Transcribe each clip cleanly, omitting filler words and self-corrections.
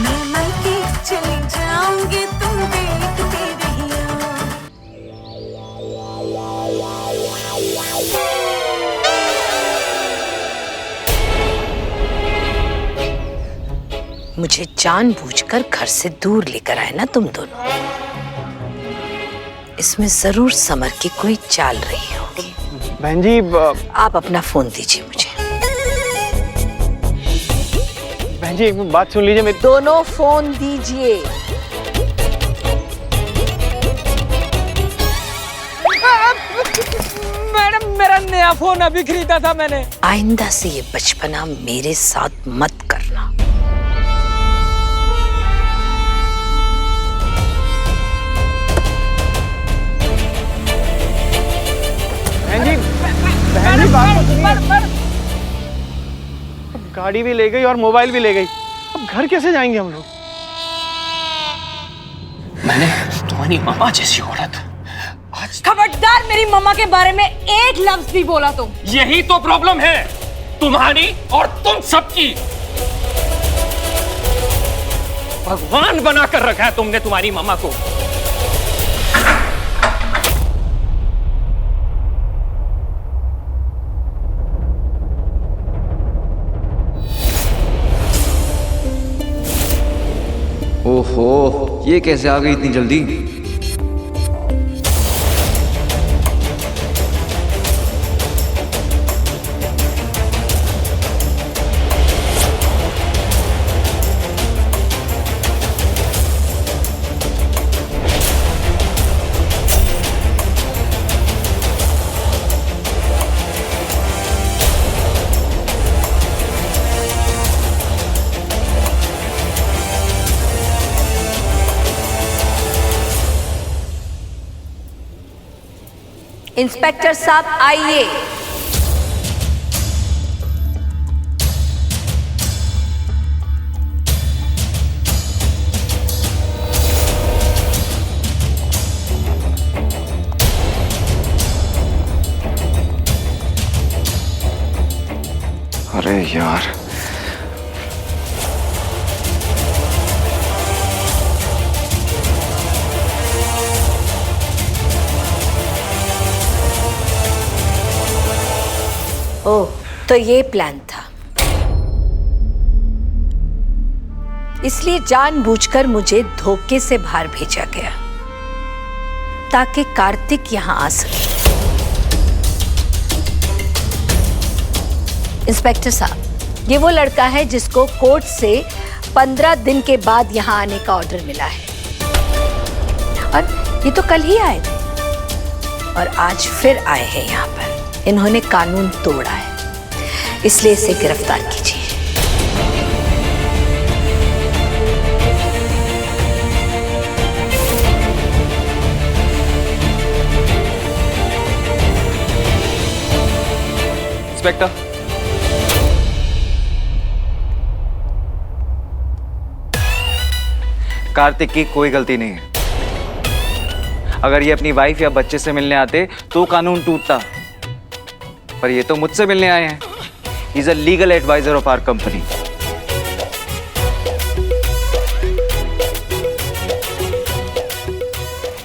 मैं मायके चली जाऊंगी, तुम देखते रहियो। मुझे जानबूझकर घर से दूर लेकर आए ना तुम दोनों। इसमें जरूर समर की कोई चाल रही होगी। बहन जी आप अपना फोन दीजिए मुझे। बहन जी एक बात सुन लीजिए मेरी। दोनों फोन दीजिए। मैडम मेरा नया फोन अभी खरीदा था मैंने। आइंदा से ये बचपना मेरे साथ मत करना। बहन जी बात तो सुनिए। अब गाड़ी भी ले गई और मोबाइल भी ले गई, अब घर कैसे जाएंगे हम लोग? मैंने तुम्हारी मामा जैसी औरत आज। खबरदार मेरी मम्मा के बारे में एक लफ्ज भी बोला तो। यही तो प्रॉब्लम है तुम्हारी और तुम सबकी। भगवान बना कर रखा है तुमने तुम्हारी मामा को। ओहो, ये कैसे आ गई इतनी जल्दी? इंस्पेक्टर साहब आइए। अरे यार, ओह, तो ये प्लान था। इसलिए जानबूझकर मुझे धोखे से बाहर भेजा गया ताकि कार्तिक यहां आ सके। इंस्पेक्टर साहब, ये वो लड़का है जिसको कोर्ट से 15 दिन के बाद यहां आने का ऑर्डर मिला है, और ये तो कल ही आए थे और आज फिर आए हैं यहां पर। इन्होंने कानून तोड़ा है, इसलिए इसे गिरफ्तार कीजिए। इंस्पेक्टर, कार्तिक की कोई गलती नहीं है। अगर ये अपनी वाइफ या बच्चे से मिलने आते तो कानून टूटता, पर ये तो मुझसे मिलने आए हैं। He is a legal adviser of our company.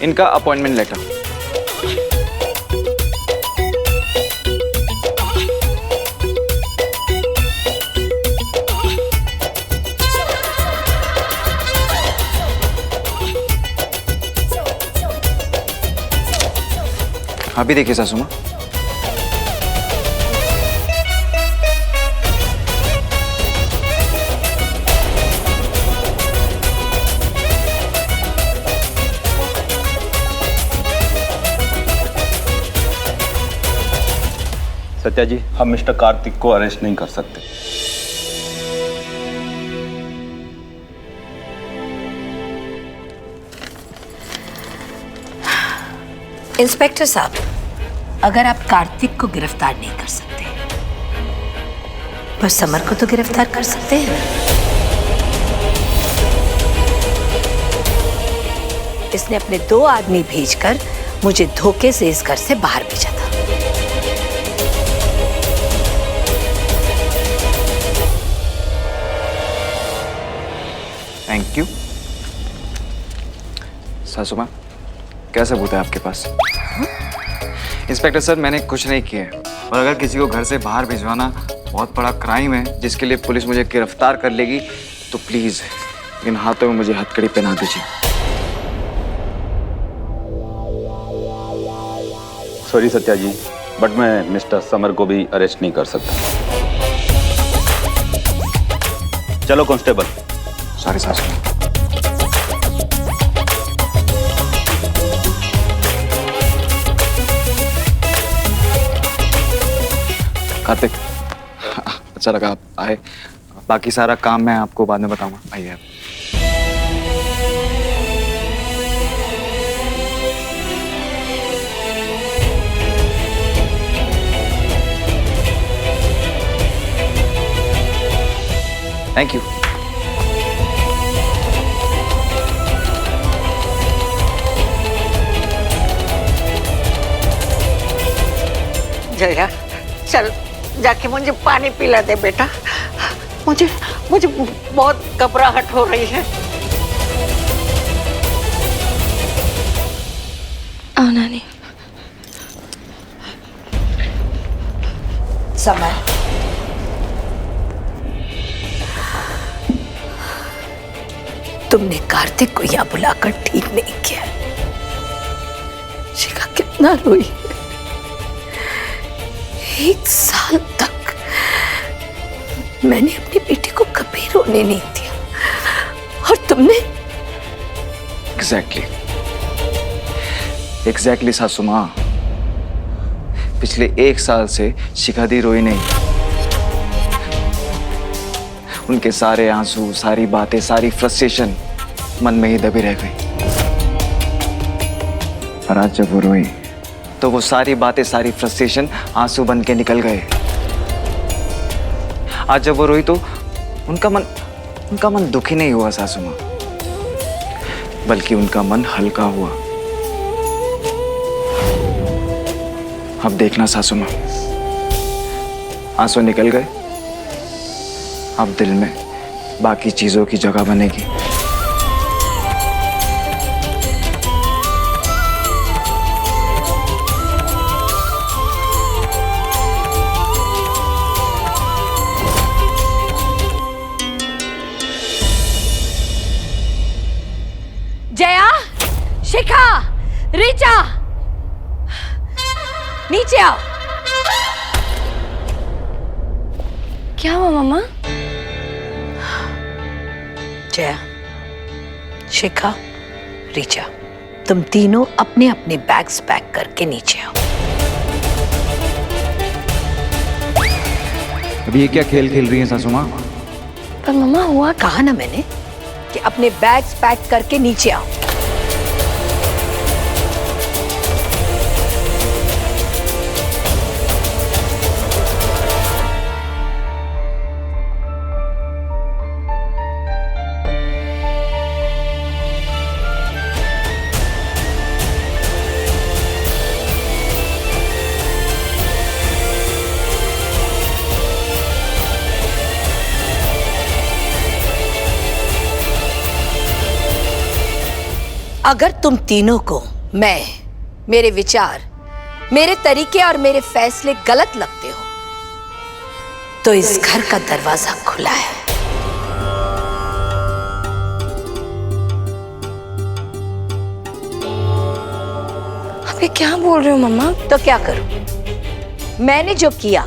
इनका अपॉइंटमेंट लेटर। अभी देखिए सासू माँ, सत्या जी, हम मिस्टर कार्तिक को अरेस्ट नहीं कर सकते। इंस्पेक्टर साहब, अगर आप कार्तिक को गिरफ्तार नहीं कर सकते, पर समर को तो गिरफ्तार कर सकते हैं। इसने अपने 2 आदमी भेजकर मुझे धोखे से इस घर से बाहर भेजा था। Thank you. सासू माँ, क्या सबूत है आपके पास? इंस्पेक्टर सर, मैंने कुछ नहीं किया है, और अगर किसी को घर से बाहर भिजवाना बहुत बड़ा क्राइम है जिसके लिए पुलिस मुझे गिरफ्तार कर लेगी, तो प्लीज इन हाथों में मुझे हथकड़ी पहना दीजिए। सॉरी सत्या जी, बट मैं मिस्टर समर को भी अरेस्ट नहीं कर सकता। चलो कांस्टेबल। सॉरी सासू माँ। कार्तिक, अच्छा लगा आप आए। बाकी सारा काम मैं आपको बाद में बताऊंगा। आइए आप। Thank you. जया, चल जाके मुझे पानी पिला दे बेटा। मुझे मुझे बहुत घबराहट हो रही है। आओ नानी। समय तुमने कार्तिक को यहाँ बुलाकर ठीक नहीं किया। शिखा कितना रोई, 1 साल तक मैंने अपनी बेटी को कभी रोने नहीं दिया, और तुमने। एग्जैक्टली सासू माँ, पिछले 1 साल से शिखा दी रोई नहीं। उनके सारे आंसू, सारी बातें, सारी फ्रस्ट्रेशन मन में ही दबी रह गई। और आज जब वो रोई तो वो सारी बातें, सारी फ्रस्ट्रेशन आंसू बन के निकल गए। आज जब वो रोई तो उनका मन दुखी नहीं हुआ सासू माँ, बल्कि उनका मन हल्का हुआ। अब देखना सासू माँ, आंसू निकल गए, अब दिल में बाकी चीजों की जगह बनेगी। जया, शिखा, ऋचा, नीचे आओ। क्या हुआ मामा? जया, शिखा, ऋचा, तुम तीनों अपने अपने बैग्स पैक करके नीचे आओ। अभी ये क्या खेल खेल रही हैं सासू माँ? पर मामा हुआ कहा ना मैंने कि अपने बैग्स पैक करके नीचे आओ। अगर तुम तीनों को मैं, मेरे विचार, मेरे तरीके और मेरे फैसले गलत लगते हो, तो इस घर का दरवाजा खुला है। आप ये क्या बोल रहे हो मम्मा? तो क्या करूं? मैंने जो किया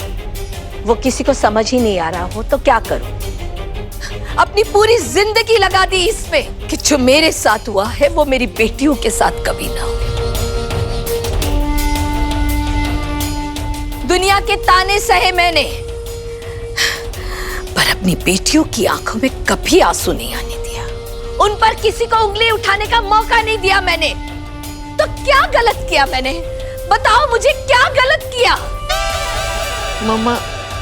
वो किसी को समझ ही नहीं आ रहा हो तो क्या करूं? अपनी पूरी जिंदगी लगा दी इसमें कि जो मेरे साथ हुआ है वो मेरी बेटियों के साथ कभी ना हो। दुनिया के ताने सहे मैंने, पर अपनी बेटियों की आंखों में कभी आंसू नहीं आने दिया। उन पर किसी को उंगली उठाने का मौका नहीं दिया मैंने। तो क्या गलत किया मैंने? बताओ मुझे, क्या गलत किया? मम्मा,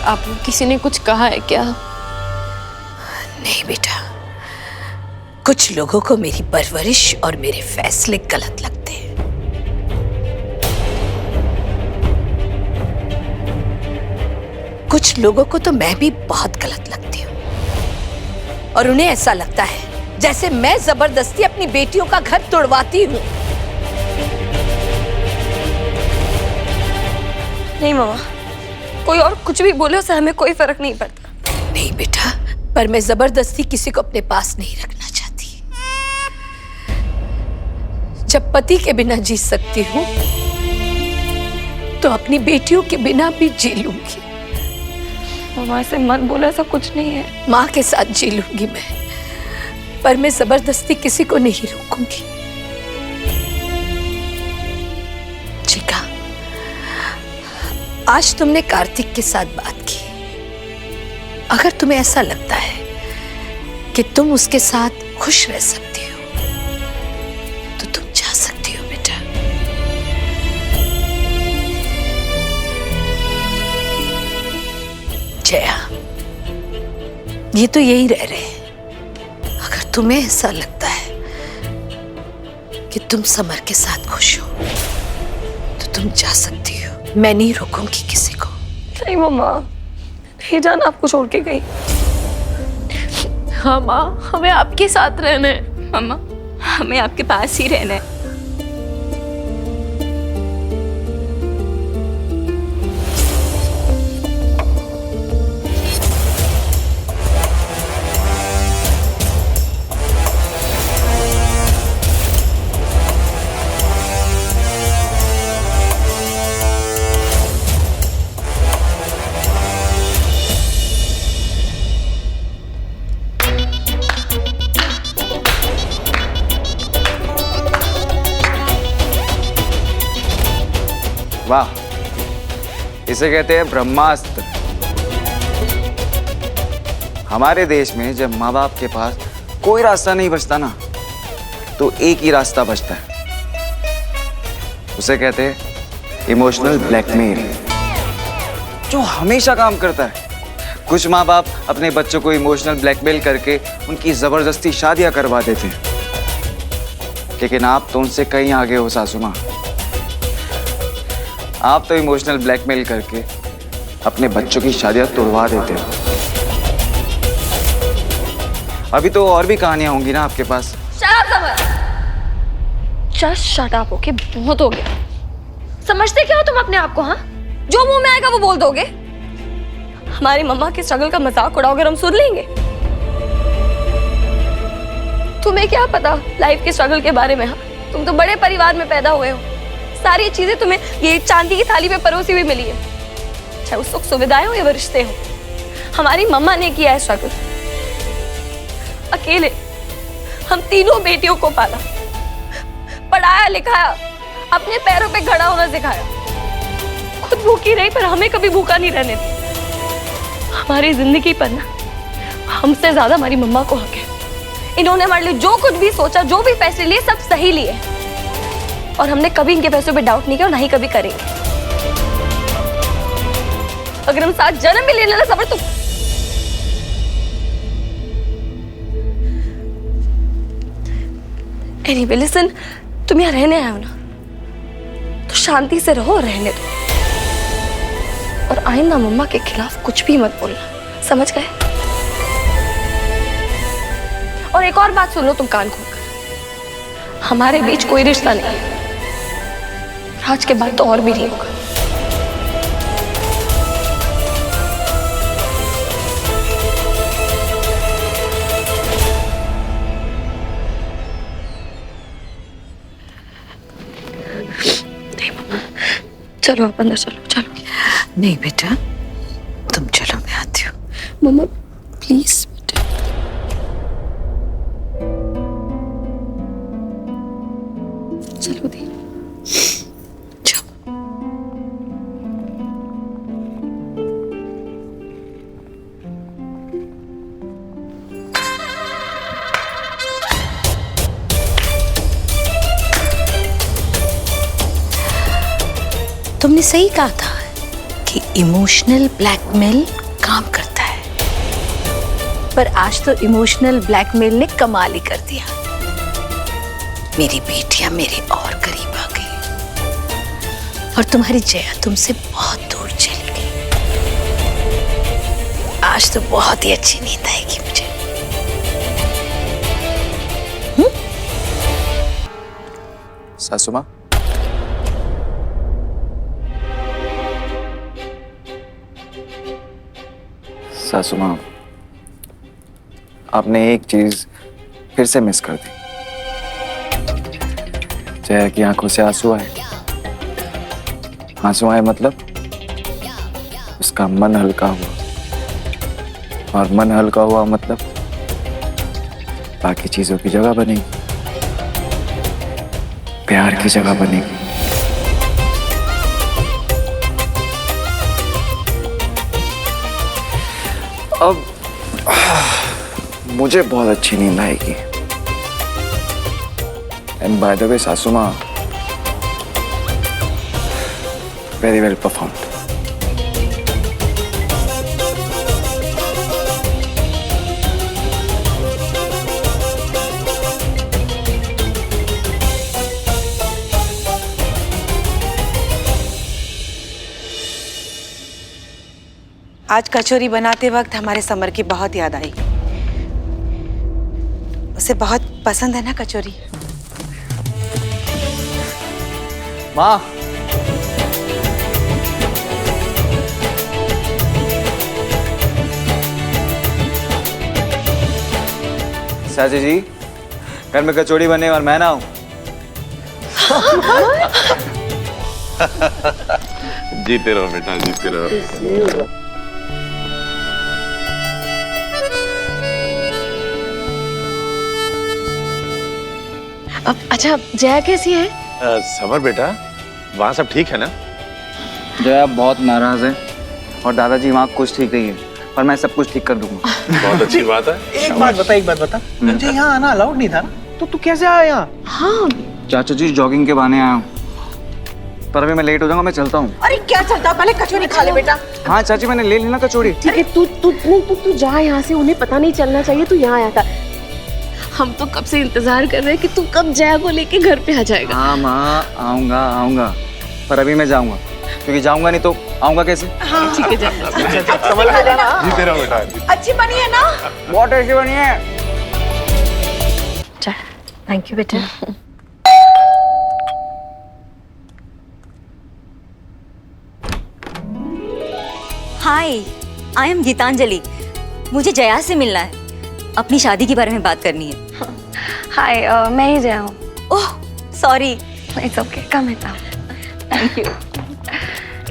आपको किसी ने कुछ कहा है क्या? नहीं बेटा, कुछ लोगों को मेरी परवरिश और मेरे फैसले गलत लगते हैं। कुछ लोगों को तो मैं भी बहुत गलत लगती हूँ, और उन्हें ऐसा लगता है जैसे मैं जबरदस्ती अपनी बेटियों का घर तोड़वाती हूँ। नहीं मामा, कोई और कुछ भी बोले उससे हमें कोई फर्क नहीं पड़ता। नहीं बेटा, पर मैं जबरदस्ती किसी को अपने पास नहीं रखना चाहती। जब पति के बिना जी सकती हूँ तो अपनी बेटियों के बिना भी जी लूंगी। मामा ऐसे मत बोलो, ऐसा कुछ नहीं है। माँ के साथ जी लूंगी मैं, पर मैं जबरदस्ती किसी को नहीं रोकूंगी। चिका, आज तुमने कार्तिक के साथ बात की। अगर तुम्हें ऐसा लगता है कि तुम उसके साथ खुश रह सकती हो तो तुम जा सकती हो बेटा। जया, ये तो यही रह रहे हैं। अगर तुम्हें ऐसा लगता है कि तुम समर के साथ खुश हो तो तुम जा सकती हो। मैं नहीं रोकूंगी किसी को। नहीं मामा, नहीं जाना आपको छोड़ के गई। हाँ माँ, हमें आपके साथ रहना है। मामा, हमें आपके पास ही रहना है। वाह, इसे कहते हैं ब्रह्मास्त्र। हमारे देश में जब माँ बाप के पास कोई रास्ता नहीं बचता ना, तो एक ही रास्ता बचता है। उसे कहते हैं इमोशनल ब्लैकमेल, जो हमेशा काम करता है। कुछ माँ बाप अपने बच्चों को इमोशनल ब्लैकमेल करके उनकी जबरदस्ती शादियां करवा देते हैं, लेकिन आप तो उनसे कहीं आगे हो सासू माँ। आप तो इमोशनल ब्लैकमेल करके अपने बच्चों की शादियां तोड़वा देते हो। अभी तो और भी कहानियां होंगी ना आपके पास। Just shut up, okay? बहुत हो गया। समझते क्या हो तुम अपने आप को? हाँ, जो मुंह में आएगा वो बोल दोगे। हमारी मम्मा के स्ट्रगल का मजाक उड़ाओगे, हम सुन लेंगे। तुम्हें क्या पता लाइफ के स्ट्रगल के बारे में? हाँ, तुम तो बड़े परिवार में पैदा हुए हो। सारी चीजें तुम्हें ये चांदी की थाली में परोसी हुई मिली है, चाहे उस सुख सुविधाएं हो या रिश्ते हो। हमारी मम्मा ने किया है स्ट्रगल, अकेले हम तीनों बेटियों को पाला, पढ़ाया लिखाया, अपने पैरों पे खड़ा होना सिखाया। खुद भूखी रही पर हमें कभी भूखा नहीं रहने दी। हमारी जिंदगी पर ना हमसे ज्यादा हमारी मम्मा को हक है। इन्होंने हमारे लिए जो कुछ भी सोचा, जो भी फैसले लिए, सब सही लिए, और हमने कभी इनके फैसलों पे डाउट नहीं किया और ना ही कभी करेंगे। अगर हम 7 जन्म भी ले लेना सबर तो एनीवे लिसन, तुम यहाँ रहने आए हो ना, तो शांति से रहो और रहने दो। और आइंदा मम्मा के खिलाफ कुछ भी मत बोलना, समझ गए? और एक और बात सुन लो तुम कान खोलकर, हमारे बीच कोई रिश्ता नहीं है। आज के बाद तो और भी नहीं होगा। चलो आप अंदर चलो। चलो। नहीं बेटा, तुम चलो, मैं आती हूँ। मम्मा प्लीज बेटा। चलो दी। तुमने सही कहा था कि इमोशनल ब्लैकमेल काम करता है, पर आज तो इमोशनल ब्लैकमेल ने कमाल ही कर दिया। मेरी बेटियां मेरे और करीब आ गई और तुम्हारी जया तुमसे बहुत दूर चली गई। आज तो बहुत ही अच्छी नींद आएगी मुझे। सासू माँ, सासू माँ, आपने एक चीज फिर से मिस कर दी। जया की आंखों से आंसू आए, आंसू आए मतलब उसका मन हल्का हुआ, और मन हल्का हुआ मतलब बाकी चीजों की जगह बनेगी, प्यार की जगह बनेगी। अब मुझे बहुत अच्छी नींद आएगी। एंड बाय द वे सासू माँ, वेरी वेल परफॉर्म्ड। आज कचौरी बनाते वक्त हमारे समर की बहुत याद आई। उसे बहुत पसंद है ना कचौरी। माँ, साजी जी, घर में कचौड़ी बने और मैं ना हूं। जीते रहो बेटा, जीते रहो। अब अच्छा, जया कैसी है? समर बेटा, वहाँ सब ठीक है ना? जया बहुत नाराज है और दादाजी वहाँ कुछ ठीक नहीं है, पर मैं सब कुछ ठीक कर दूंगा। बहुत अच्छी बात है। एक बात बता, मुझे यहाँ आना अलाउड नहीं था ना, तो तू कैसे आया यहाँ? हाँ, चाचा जी जॉगिंग के बहाने आया हूँ, पर अभी मैं लेट हो जाऊंगा, मैं चलता हूँ। अरे क्या चलता, पहले कचौरी खा ले बेटा। हाँ चाची, मैंने ले लेना कचौड़ी। ठीक है, तू जा यहाँ से, उन्हें पता नहीं चलना चाहिए तू यहाँ आया था। हम तो कब से इंतजार कर रहे हैं कि तू कब जया को लेके घर पे आ जाएगा। हाँ माँ, आऊंगा, पर अभी मैं जाऊंगा, क्योंकि जाऊंगा नहीं तो आऊंगा कैसे? हाँ ठीक है, जाएगा। जीते रहो बेटा। अच्छी बनी है ना? बहुत अच्छी बनी है। थैंक यू बेटा। हाय, आई एम गीतांजलि। मुझे जया से मिलना है, अपनी शादी के बारे में बात करनी है। हाय, मैं ही जया हूँ। Oh sorry. इट्स ओके, कम है। Thank you.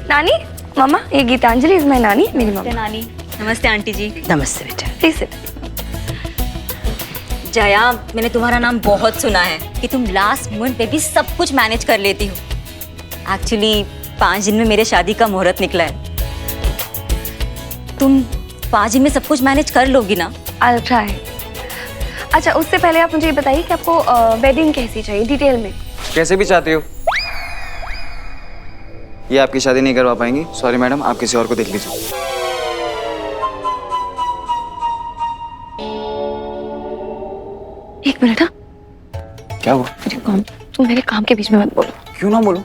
नानी, मामा, ये गीतांजलि इज माय नानी, मेरी मम्मा। नानी। नमस्ते आंटी जी। नमस्ते बेटा। Please sit. जया, मैंने तुम्हारा नाम बहुत सुना है कि तुम लास्ट मोमेंट पे भी सब कुछ मैनेज कर लेती हो। एक्चुअली 5 दिन में मेरे शादी का मुहूर्त निकला है। तुम 5 दिन में सब कुछ मैनेज कर लोगी ना? I'll try। अच्छा, उससे पहले आप मुझे ये बताइए कि आपको वेडिंग कैसी चाहिए, डिटेल में। कैसे भी चाहते हो। ये आपकी शादी नहीं करवा पाएंगी, सॉरी मैडम, आप किसी और को देख लीजिए। एक मिनट। हाँ, क्या हुआ? तुम मेरे काम के बीच में मत बोलो। क्यों ना बोलो?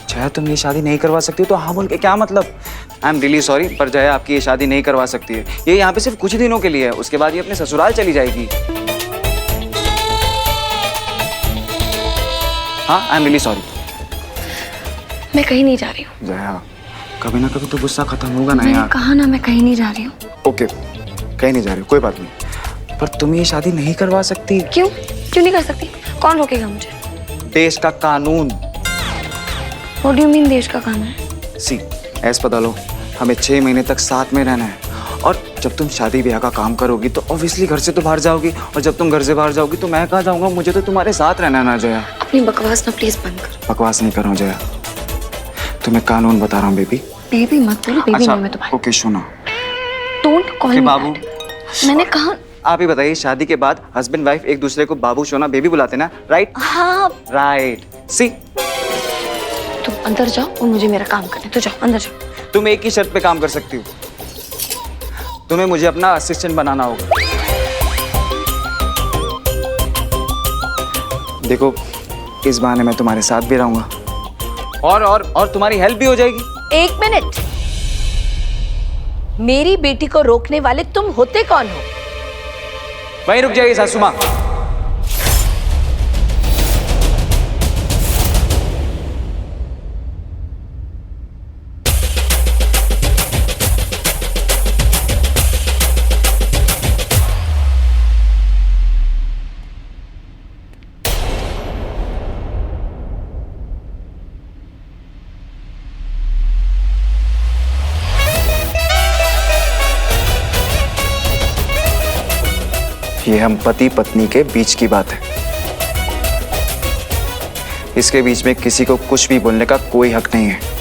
जया, तुम ये शादी नहीं करवा सकती हो तो हाँ बोल के क्या मतलब? आई एम रियली सॉरी, पर जया आपकी ये शादी नहीं करवा सकती है। ये यहाँ पे सिर्फ कुछ दिनों के लिए है, उसके बाद ये अपने ससुराल चली जाएगी। हाँ, आई एम रियली सॉरी। मैं कहीं नहीं जा रही हूँ। जया, कभी ना कभी तो गुस्सा खत्म होगा ना मैंने यार। कहा ना, मैं कहीं नहीं जा रही हूँ। ओके, कहीं नहीं जा रही हो, कोई बात नहीं, पर तुम ये शादी नहीं करवा सकती। क्यों नहीं कर सकती? कौन रोकेगा मुझे? देश का कानून। What do you mean देश का कानून? सी, ऐस पता लो, हमें 6 महीने तक साथ में रहना है, और जब तुम शादी ब्याह का काम करोगी तो ऑब्वियसली घर से तो बाहर जाओगी, और जब तुम घर से बाहर जाओगी तो मैं कहाँ जाऊंगा? मुझे तो तुम्हारे साथ रहना ना जया। अपनी बकवास ना प्लीज बंद कर। बकवास नहीं कर रहा हूँ जया, तुम्हें कानून बता रहा हूँ बेबी। बेबी मत बोलो, बेबी नहीं मैं तुम्हारी। ओके सुनो। डोंट कॉल मी बाबू। मैंने कहा। आप ही बताइए, शादी के बाद हस्बैंड वाइफ एक दूसरे को बाबू, सोना, बेबी बुलाते ना, राइट? हाँ। राइट। सी, तुम अंदर जाओ और मुझे मेरा काम करने तो जाओ, अंदर जाओ। तुम एक ही शर्त पे काम कर सकती हो, तुम्हें मुझे अपना असिस्टेंट बनाना होगा। देखो, इस बहाने मैं तुम्हारे साथ भी रहूंगा, और तुम्हारी हेल्प भी हो जाएगी। 1 मिनट, मेरी बेटी को रोकने वाले तुम होते कौन हो? वहीं रुक जाइए सासू माँ। ये हम पति पत्नी के बीच की बात है। इसके बीच में किसी को कुछ भी बोलने का कोई हक नहीं है।